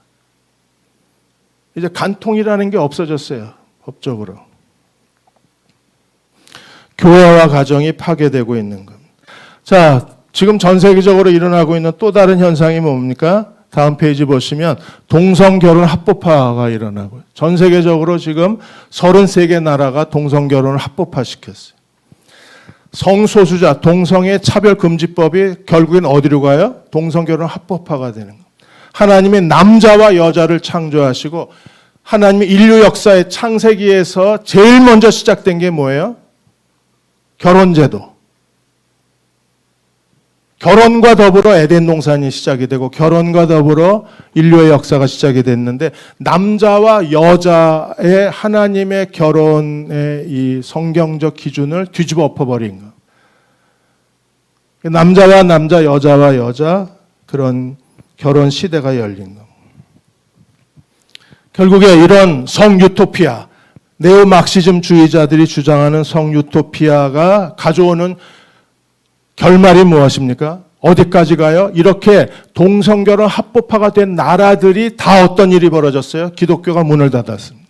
[SPEAKER 1] 이제 간통이라는 게 없어졌어요. 법적으로. 교회와 가정이 파괴되고 있는 겁니다. 자, 지금 전 세계적으로 일어나고 있는 또 다른 현상이 뭡니까? 다음 페이지 보시면 동성결혼 합법화가 일어나고요. 전 세계적으로 지금 33개 나라가 동성결혼을 합법화시켰어요. 성소수자, 동성애 차별금지법이 결국엔 어디로 가요? 동성결혼 합법화가 되는 거예요. 하나님의 남자와 여자를 창조하시고 하나님의 인류 역사의 창세기에서 제일 먼저 시작된 게 뭐예요? 결혼제도. 결혼과 더불어 에덴 동산이 시작이 되고 결혼과 더불어 인류의 역사가 시작이 됐는데 남자와 여자의 하나님의 결혼의 이 성경적 기준을 뒤집어 엎어버린 거. 남자와 남자, 여자와 여자 그런 결혼 시대가 열린 겁니다. 결국에 이런 성유토피아, 네오막시즘주의자들이 주장하는 성유토피아가 가져오는 결말이 무엇입니까? 어디까지 가요? 이렇게 동성결혼 합법화가 된 나라들이 다 어떤 일이 벌어졌어요? 기독교가 문을 닫았습니다.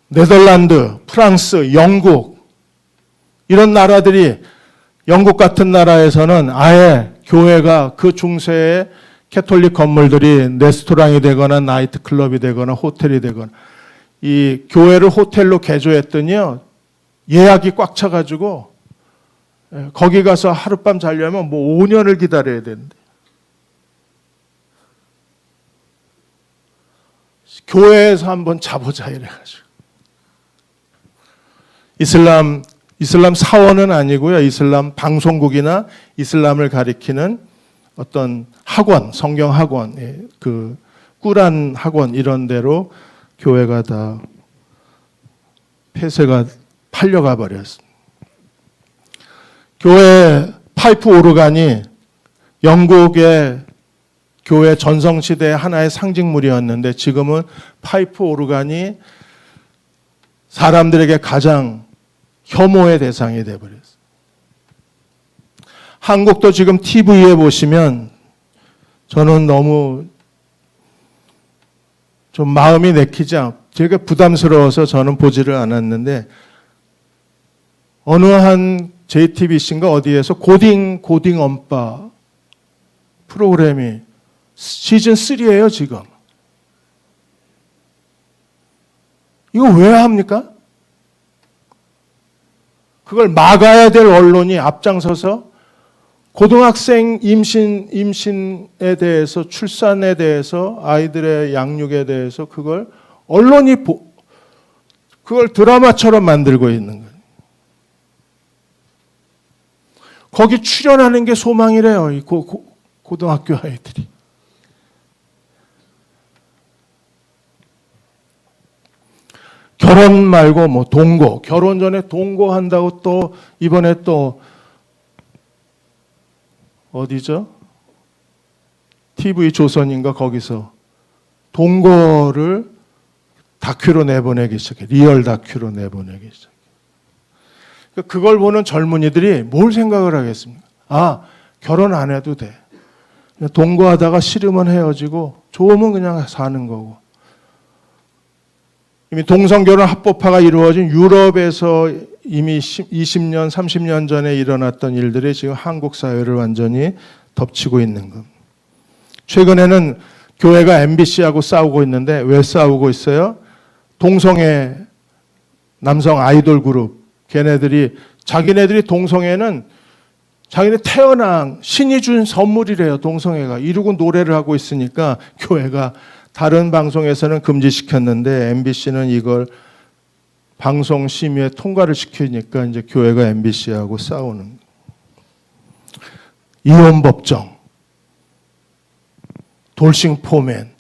[SPEAKER 1] 네덜란드, 프랑스, 영국 이런 나라들이 영국 같은 나라에서는 아예 교회가 그 중세의 캐톨릭 건물들이 레스토랑이 되거나 나이트클럽이 되거나 호텔이 되거나 이 교회를 호텔로 개조했더니요. 예약이 꽉 차가지고 거기 가서 하룻밤 자려면 뭐 5년을 기다려야 되는데 교회에서 한번 자보자 이래가지고 이슬람 사원은 아니고요. 이슬람 방송국이나 이슬람을 가리키는 어떤 학원, 성경 학원, 그 꾸란 학원 이런 데로 교회가 다 폐쇄가 팔려가 버렸습니다. 교회 파이프 오르간이 영국의 교회 전성시대의 하나의 상징물이었는데 지금은 파이프 오르간이 사람들에게 가장 혐오의 대상이 되어버렸어요. 한국도 지금 TV에 보시면 저는 너무 좀 마음이 내키지 않고 되게 부담스러워서 저는 보지를 않았는데 어느 한 JTBC인가 어디에서 고딩 엄빠 프로그램이 시즌 3예요 지금. 이거 왜 합니까? 그걸 막아야 될 언론이 앞장서서 고등학생 임신에 대해서 출산에 대해서 아이들의 양육에 대해서 그걸 언론이 그걸 드라마처럼 만들고 있는 거예요. 거기 출연하는 게 소망이래요. 이 고등학교 아이들이. 결혼 말고 뭐 동거, 결혼 전에 동거한다고 또 이번에 또 어디죠? TV 조선인가 거기서 동거를 다큐로 내보내기 시작해. 리얼 다큐로 내보내기 시작해. 그걸 보는 젊은이들이 뭘 생각을 하겠습니까? 아, 결혼 안 해도 돼. 동거하다가 싫으면 헤어지고 좋으면 그냥 사는 거고. 이미 동성결혼 합법화가 이루어진 유럽에서 이미 20년, 30년 전에 일어났던 일들이 지금 한국 사회를 완전히 덮치고 있는 겁니다. 최근에는 교회가 MBC하고 싸우고 있는데 왜 싸우고 있어요? 동성애 남성 아이돌 그룹 걔네들이 자기네들이 동성애는 자기네 태어난 신이 준 선물이래요. 동성애가 이러고 노래를 하고 있으니까 교회가 다른 방송에서는 금지시켰는데 MBC는 이걸 방송 심의에 통과를 시키니까 이제 교회가 MBC하고 싸우는 이혼 법정, 돌싱 포맨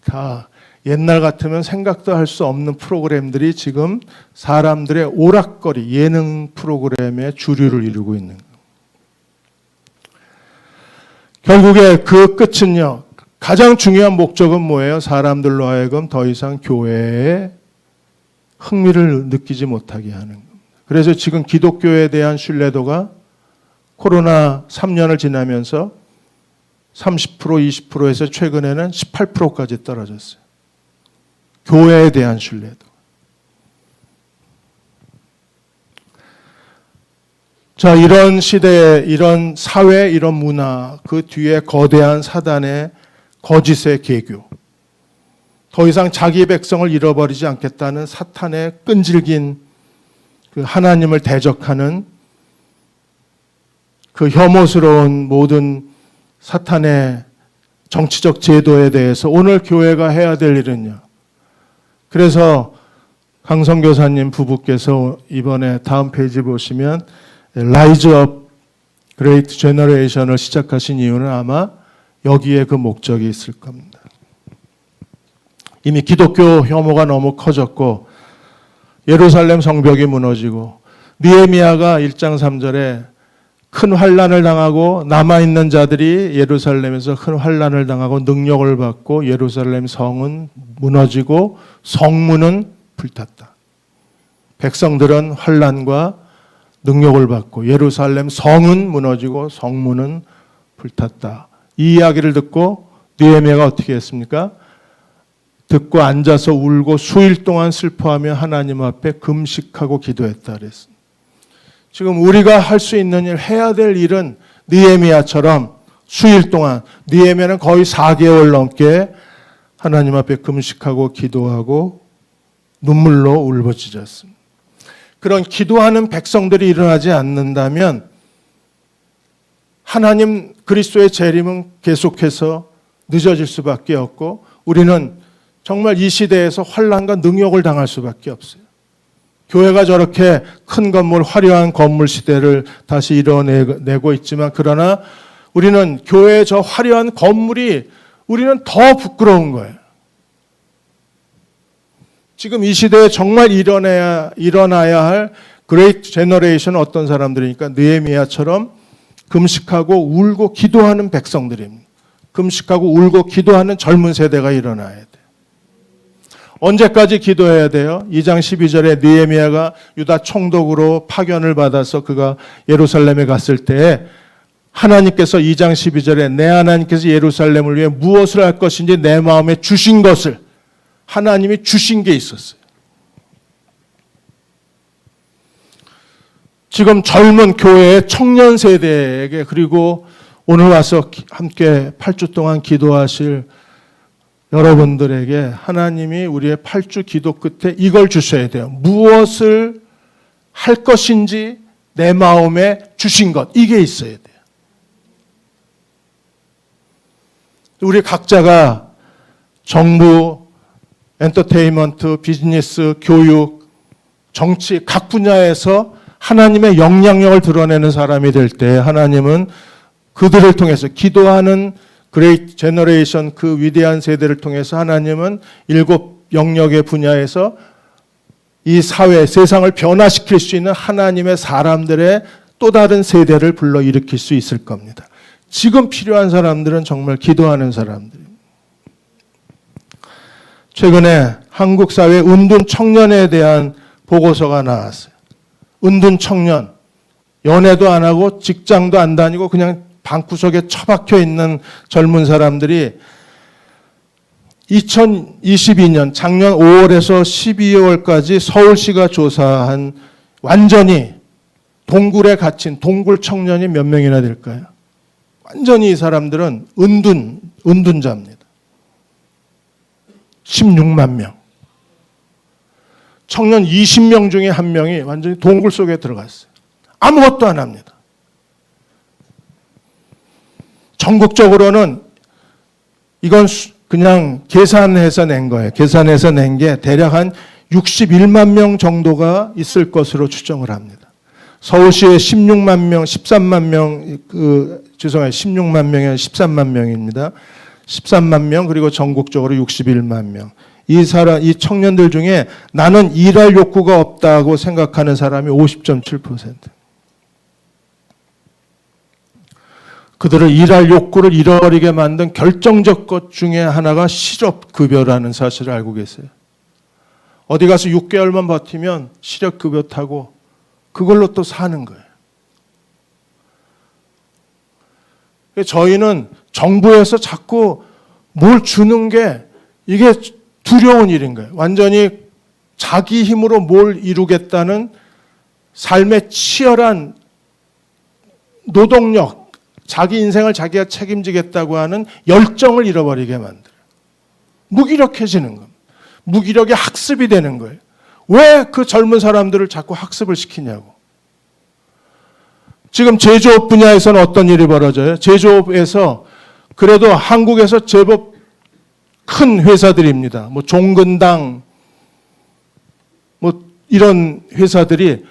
[SPEAKER 1] 다 옛날 같으면 생각도 할 수 없는 프로그램들이 지금 사람들의 오락거리 예능 프로그램의 주류를 이루고 있는 거예요. 결국에 그 끝은요. 가장 중요한 목적은 뭐예요? 사람들로 하여금 더 이상 교회에 흥미를 느끼지 못하게 하는 겁니다. 그래서 지금 기독교에 대한 신뢰도가 코로나 3년을 지나면서 30%, 20%에서 최근에는 18%까지 떨어졌어요. 교회에 대한 신뢰도. 자, 이런 시대에, 이런 사회, 이런 문화, 그 뒤에 거대한 사단의 거짓의 계교, 더 이상 자기 백성을 잃어버리지 않겠다는 사탄의 끈질긴 그 하나님을 대적하는 그 혐오스러운 모든 사탄의 정치적 제도에 대해서 오늘 교회가 해야 될 일은요. 그래서 강성 교사님 부부께서 이번에 다음 페이지 보시면 Rise of Great Generation을 시작하신 이유는 아마 여기에 그 목적이 있을 겁니다. 이미 기독교 혐오가 너무 커졌고 예루살렘 성벽이 무너지고 느헤미야가 1장 3절에 큰 환난을 당하고 남아있는 자들이 예루살렘에서 큰 환난을 당하고 능력을 받고 예루살렘 성은 무너지고 성문은 불탔다. 백성들은 환난과 능력을 받고 예루살렘 성은 무너지고 성문은 불탔다. 이 이야기를 듣고 느헤미야가 어떻게 했습니까? 듣고 앉아서 울고 수일 동안 슬퍼하며 하나님 앞에 금식하고 기도했다 그랬습니다. 지금 우리가 할 수 있는 일, 해야 될 일은 느헤미야처럼 수일 동안, 느헤미야는 거의 4개월 넘게 하나님 앞에 금식하고 기도하고 눈물로 울부짖었습니다. 그런 기도하는 백성들이 일어나지 않는다면 하나님 그리스도의 재림은 계속해서 늦어질 수밖에 없고 우리는 정말 이 시대에서 환난과 능욕을 당할 수밖에 없어요. 교회가 저렇게 큰 건물, 화려한 건물 시대를 다시 이뤄내고 있지만 그러나 우리는 교회의 저 화려한 건물이 우리는 더 부끄러운 거예요. 지금 이 시대에 정말 일어나야 할 그레이트 제너레이션은 어떤 사람들이니까 느헤미야처럼 금식하고 울고 기도하는 백성들입니다. 금식하고 울고 기도하는 젊은 세대가 일어나야 돼요. 언제까지 기도해야 돼요? 2장 12절에 느헤미야가 유다 총독으로 파견을 받아서 그가 예루살렘에 갔을 때 하나님께서 2장 12절에 내 하나님께서 예루살렘을 위해 무엇을 할 것인지 내 마음에 주신 것을 하나님이 주신 게 있었어요. 지금 젊은 교회의 청년 세대에게 그리고 오늘 와서 함께 8주 동안 기도하실 여러분들에게 하나님이 우리의 8주 기도 끝에 이걸 주셔야 돼요. 무엇을 할 것인지 내 마음에 주신 것, 이게 있어야 돼요. 우리 각자가 정부, 엔터테인먼트, 비즈니스, 교육, 정치 각 분야에서 하나님의 영향력을 드러내는 사람이 될 때 하나님은 그들을 통해서 기도하는 그레이트 제너레이션 그 위대한 세대를 통해서 하나님은 7 영역의 분야에서 이 사회, 세상을 변화시킬 수 있는 하나님의 사람들의 또 다른 세대를 불러일으킬 수 있을 겁니다. 지금 필요한 사람들은 정말 기도하는 사람들입니다. 최근에 한국 사회 은둔 청년에 대한 보고서가 나왔어요. 은둔 청년, 연애도 안 하고 직장도 안 다니고 그냥 방구석에 처박혀 있는 젊은 사람들이 2022년 작년 5월에서 12월까지 서울시가 조사한 완전히 동굴에 갇힌 동굴 청년이 몇 명이나 될까요? 완전히 이 사람들은 은둔자입니다. 16만 명. 청년 20명 중에 한 명이 완전히 동굴 속에 들어갔어요. 아무것도 안 합니다. 전국적으로는 이건 그냥 계산해서 낸 거예요. 계산해서 낸 게 대략 한 61만 명 정도가 있을 것으로 추정을 합니다. 서울시에 16만 명, 13만 명, 16만 명이 아니라 13만 명입니다. 13만 명, 그리고 전국적으로 61만 명. 이 청년들 중에 나는 일할 욕구가 없다고 생각하는 사람이 50.7%. 그들을 일할 욕구를 잃어버리게 만든 결정적 것 중에 하나가 실업급여라는 사실을 알고 계세요. 어디 가서 6개월만 버티면 실업급여 타고 그걸로 또 사는 거예요. 저희는 정부에서 자꾸 뭘 주는 게 이게 두려운 일인 거예요. 완전히 자기 힘으로 뭘 이루겠다는 삶의 치열한 노동력, 자기 인생을 자기가 책임지겠다고 하는 열정을 잃어버리게 만들어요. 무기력해지는 겁니다. 무기력이 학습이 되는 거예요. 왜 그 젊은 사람들을 자꾸 학습을 시키냐고. 지금 제조업 분야에서는 어떤 일이 벌어져요? 제조업에서 그래도 한국에서 제법 큰 회사들입니다. 뭐 종근당, 뭐 이런 회사들이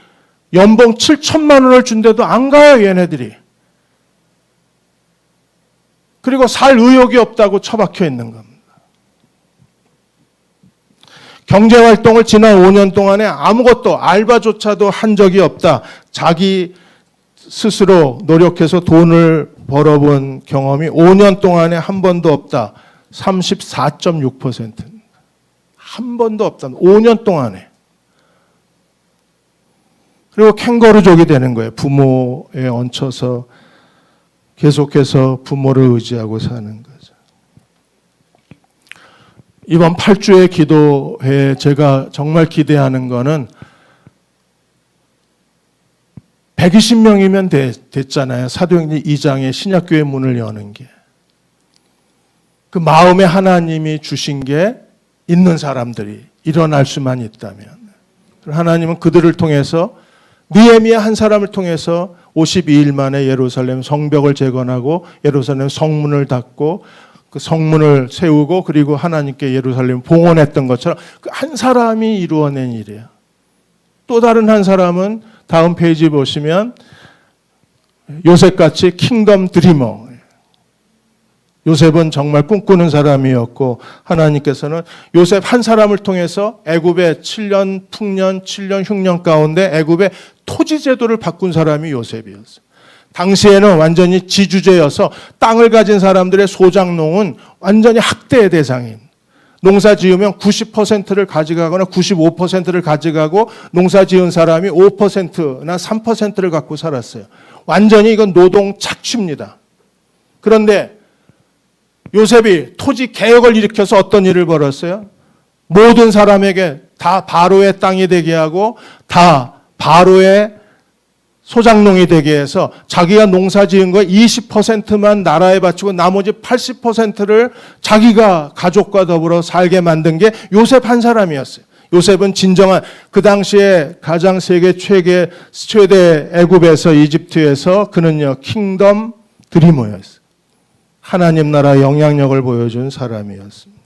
[SPEAKER 1] 연봉 7천만 원을 준대도 안 가요, 얘네들이. 그리고 살 의욕이 없다고 처박혀 있는 겁니다. 경제활동을 지난 5년 동안에 아무것도 알바조차도 한 적이 없다. 자기 스스로 노력해서 돈을 벌어본 경험이 5년 동안에 한 번도 없다. 34.6%. 한 번도 없다. 5년 동안에. 그리고 캥거루족이 되는 거예요. 부모에 얹혀서 계속해서 부모를 의지하고 사는 거죠. 이번 8주의 기도회에 제가 정말 기대하는 거는 120명이면 됐잖아요. 사도행전 2장에 신약교회 문을 여는 게. 그 마음에 하나님이 주신 게 있는 사람들이 일어날 수만 있다면 하나님은 그들을 통해서 느헤미야 한 사람을 통해서 52일 만에 예루살렘 성벽을 재건하고 예루살렘 성문을 닫고 그 성문을 세우고 그리고 하나님께 예루살렘 봉헌했던 것처럼 그 한 사람이 이루어낸 일이에요. 또 다른 한 사람은 다음 페이지 보시면 요셉같이 킹덤 드리머. 요셉은 정말 꿈꾸는 사람이었고 하나님께서는 요셉 한 사람을 통해서 애굽의 7년 풍년, 7년 흉년 가운데 애굽의 토지 제도를 바꾼 사람이 요셉이었어요. 당시에는 완전히 지주제여서 땅을 가진 사람들의 소작농은 완전히 학대의 대상인. 농사 지으면 90%를 가져가거나 95%를 가져가고 농사 지은 사람이 5%나 3%를 갖고 살았어요. 완전히 이건 노동 착취입니다. 그런데 요셉이 토지 개혁을 일으켜서 어떤 일을 벌였어요? 모든 사람에게 다 바로의 땅이 되게 하고 다 바로의 소작농이 되게 해서 자기가 농사 지은 거 20%만 나라에 바치고 나머지 80%를 자기가 가족과 더불어 살게 만든 게 요셉 한 사람이었어요. 요셉은 진정한 그 당시에 가장 세계 최대 애굽에서 이집트에서 그는요 킹덤 드리머였어요. 하나님 나라 영향력을 보여준 사람이었습니다.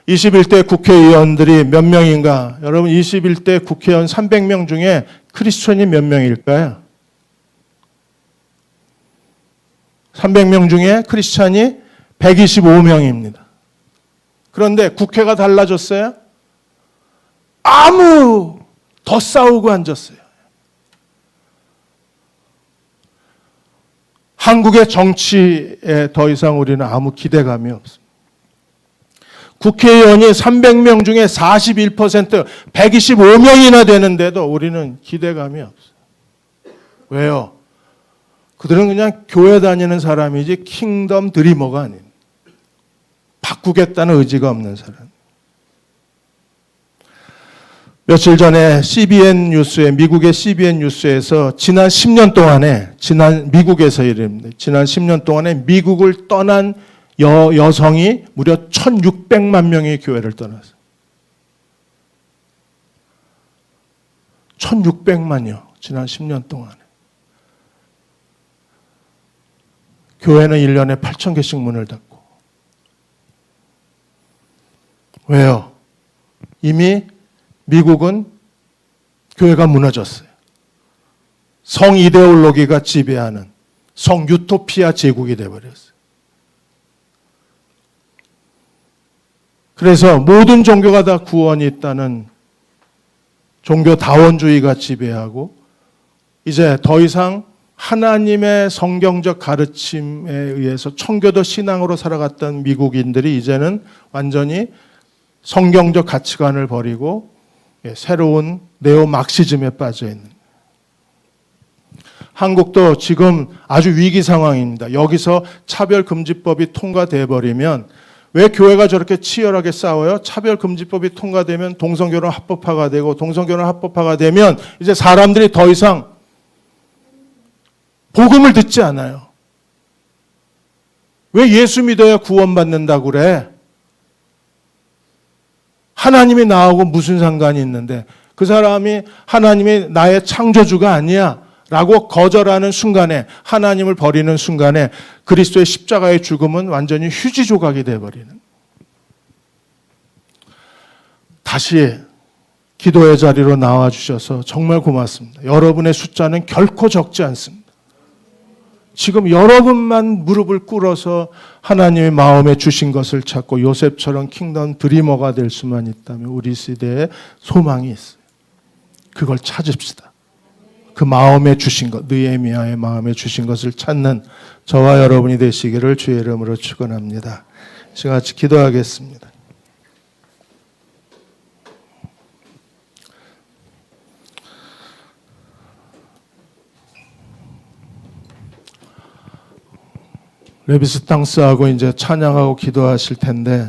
[SPEAKER 1] 21대 국회의원들이 몇 명인가? 여러분 21대 국회의원 300명 중에 크리스천이 몇 명일까요? 300명 중에 크리스천이 125명입니다. 그런데 국회가 달라졌어요? 아무 더 싸우고 앉았어요. 한국의 정치에 더 이상 우리는 아무 기대감이 없습니다. 국회의원이 300명 중에 41%, 125명이나 되는데도 우리는 기대감이 없어요. 왜요? 그들은 그냥 교회 다니는 사람이지 킹덤 드리머가 아닙니다. 바꾸겠다는 의지가 없는 사람. 며칠 전에 CBN 뉴스에 미국의 CBN 뉴스에서 지난 10년 동안에 미국에서 이릅니다. 지난 10년 동안에 미국을 떠난 여성이 무려 1,600만 명의 교회를 떠났어요. 1,600만이요. 지난 10년 동안에. 교회는 1년에 8,000개씩 문을 닫고. 왜요? 이미 미국은 교회가 무너졌어요. 성 이데올로기가 지배하는 성 유토피아 제국이 되어버렸어요. 그래서 모든 종교가 다 구원이 있다는 종교다원주의가 지배하고 이제 더 이상 하나님의 성경적 가르침에 의해서 청교도 신앙으로 살아갔던 미국인들이 이제는 완전히 성경적 가치관을 버리고 새로운 네오막시즘에 빠져 있는. 한국도 지금 아주 위기 상황입니다. 여기서 차별금지법이 통과돼 버리면 왜 교회가 저렇게 치열하게 싸워요? 차별금지법이 통과되면 동성결혼 합법화가 되고 동성결혼 합법화가 되면 이제 사람들이 더 이상 복음을 듣지 않아요. 왜 예수 믿어야 구원받는다고 그래? 하나님이 나하고 무슨 상관이 있는데 그 사람이 하나님이 나의 창조주가 아니야 라고 거절하는 순간에 하나님을 버리는 순간에 그리스도의 십자가의 죽음은 완전히 휴지 조각이 되어버리는. 다시 기도의 자리로 나와주셔서 정말 고맙습니다. 여러분의 숫자는 결코 적지 않습니다. 지금 여러분만 무릎을 꿇어서 하나님의 마음에 주신 것을 찾고 요셉처럼 킹덤 드리머가 될 수만 있다면 우리 시대에 소망이 있어요. 그걸 찾읍시다. 그 마음에 주신 것, 느헤미야의 마음에 주신 것을 찾는 저와 여러분이 되시기를 주의 이름으로 축원합니다. 지금 같이 기도하겠습니다. 레비스탕스하고 이제 찬양하고 기도하실 텐데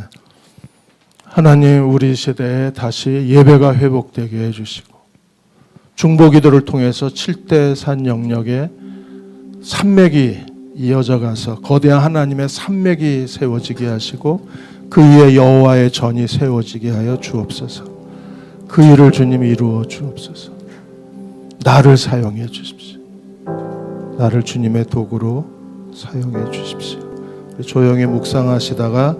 [SPEAKER 1] 하나님 우리 시대에 다시 예배가 회복되게 해주시고 중보기도를 통해서 7대 산 영역에 산맥이 이어져 가서 거대한 하나님의 산맥이 세워지게 하시고 그 위에 여호와의 전이 세워지게 하여 주옵소서. 그 일을 주님 이루어 주옵소서. 나를 사용해 주십시오. 나를 주님의 도구로 사용해 주십시오. 조용히 묵상하시다가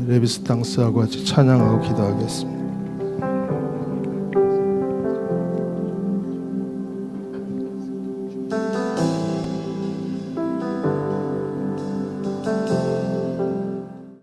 [SPEAKER 1] 레비스탕스하고 같이 찬양하고 기도하겠습니다.